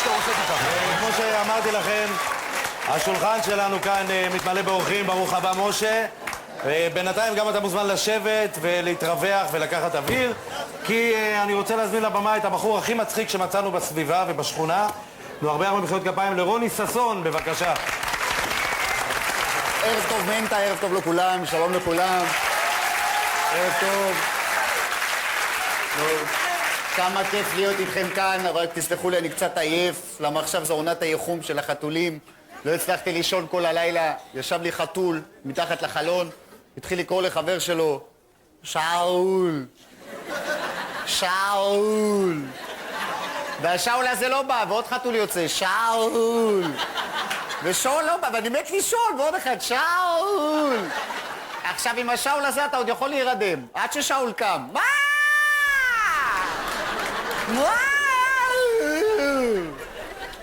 שאתה רוצה ככה. כמו שאמרתי לכם, השולחן שלנו כאן מתמלא באורחים, ברוך הבא משה. ובינתיים גם אתה מוזמן לשבת ולהתרווח ולקחת אוויר, כי אני רוצה להזמין לבמה את הבחור הכי מצחיק שמצאנו בסביבה ובשכונה. הרבה מחיאות כפיים לרוני ששון, בבקשה. ערב טוב מנטה, ערב טוב לכולם, שלום לכולם. ערב טוב. כמה כיף להיות איתכם כאן, רק תסלחו לי, אני קצת עייף, למה עכשיו זו עונת הייחום של החתולים. לא הצלחתי לישון כל הלילה, ישב לי חתול מתחת לחלון, התחיל לקרוא לחבר שלו, שאול. שאול. והשאול הזה לא בא, ועוד חתול יוצא, שאול. ושאול לא בא, ואני מת לישון, ועוד אחד, שאול. עכשיו עם השאול הזה אתה עוד יכול להירדם, עד ששאול קם. מה?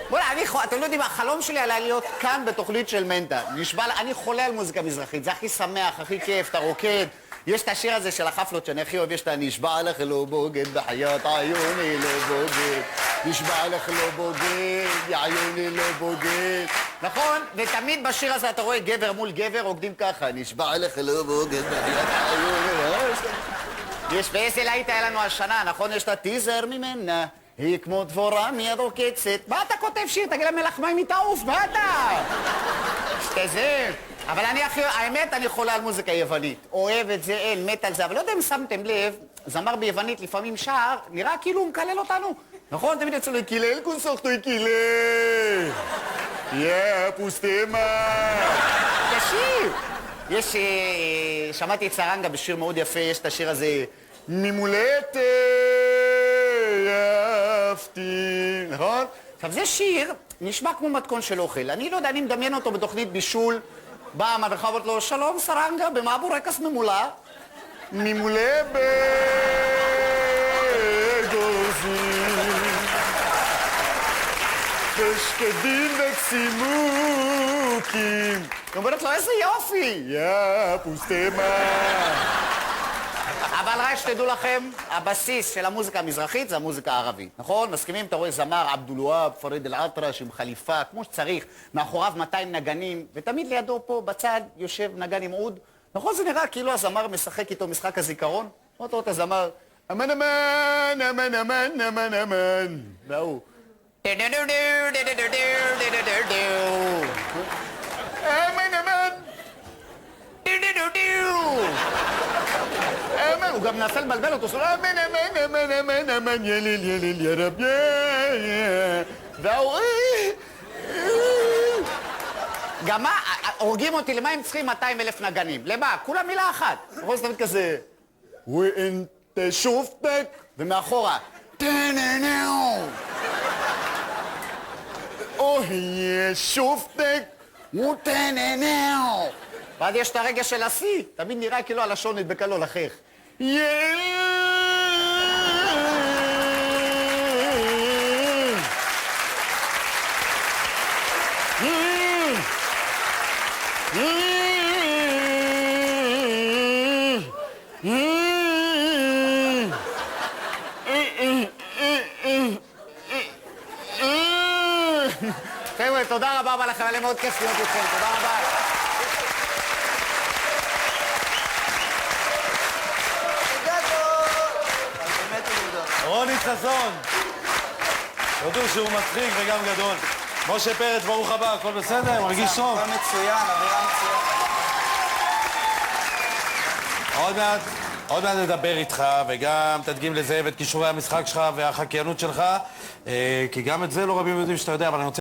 בוא'נה, אתם לא יודעים, החלום שלי עלה להיות כאן בתוכנית של מנטה. אני חולה על מוזיקה מזרחית, זה הכי שמח, הכי כיף, אתה רוקד. יש את השיר הזה של החפלות שאני הכי אוהב, יש את הנשבע לך לא בוגד בחיית עיוני לא בוגד, נשבע לך לא בוגד, עיוני לא בוגד. נכון? ותמיד בשיר הזה אתה רואה גבר מול גבר רוקדים ככה, נשבע לך לא בוגד בחיית עיוני. ואיזה להיט היה לנו השנה, נכון? יש את הטיזר ממנה, היא כמו דבורה מיד עוקצת. מה אתה כותב שיר? תגיד למלך מים היא תעוף, מה אתה? שתזה. אבל האמת, אני חולה על מוזיקה יוונית. אוהב את זה, אין, מת על זה. אבל לא יודע אם שמתם לב, זמר ביוונית לפעמים שר, נראה כאילו הוא מקלל אותנו. נכון? תמיד יצאו לו, קילל קונסוכטו, קילל. פוסטמה. תשיר. שמעתי את סרנגה בשיר מאוד יפה, יש את השיר הזה, ממולטה יפתי, נכון? עכשיו זה שיר, נשמע כמו מתכון של אוכל, אני לא יודע, אני מדמיין אותו בתוכנית בישול, באה המדריכה ואומרת לו, שלום סרנגה, במה בורקס ממולא? ממולא בגוזים, בשקדים וצימוקים. היא אומרת לו, איזה יופי! פוסטמה. אבל רק שתדעו לכם, הבסיס של המוזיקה המזרחית זה המוזיקה הערבית, נכון? מסכימים? אתה רואה זמר עבדולוהאב, פריד אל-אטרש עם חליפה, כמו שצריך, מאחוריו 200 נגנים, ותמיד לידו פה בצד יושב נגן עם עוד. נכון? זה נראה כאילו הזמר משחק איתו משחק הזיכרון? אתה רואה את הזמר, אמן אמן, אמן אמן, אמן אמן. והוא. אמן אמן. אמן, הוא גם מנסה לבלבל אותו, אמן אמן אמן אמן אמן יליל יליל ירב והוא גם מה, הורגים אותי, למה הם צריכים 200,000 נגנים? למה? כולה מילה אחת. יכול להיות תמיד כזה ואינט שופטק ומאחורה אוי שופטק וטננאו ואז יש את הרגע של השיא, תמיד נראה כאילו הלשון נדבקה לו לחך. חבר'ה, תודה רבה לכם, היה לי מאוד כיף להיות איתכם, תודה רבה. רוני ששון, תודו שהוא מצחיק וגם גדול. משה פרץ, ברוך הבא, הכל בסדר? מרגיש טוב? הכל מצוין, אווירה מצוין. עוד מעט נדבר איתך, וגם תדגים לזאב את כישורי המשחק שלך והחקיינות שלך, כי גם את זה לא רבים יודעים שאתה יודע, אבל אני רוצה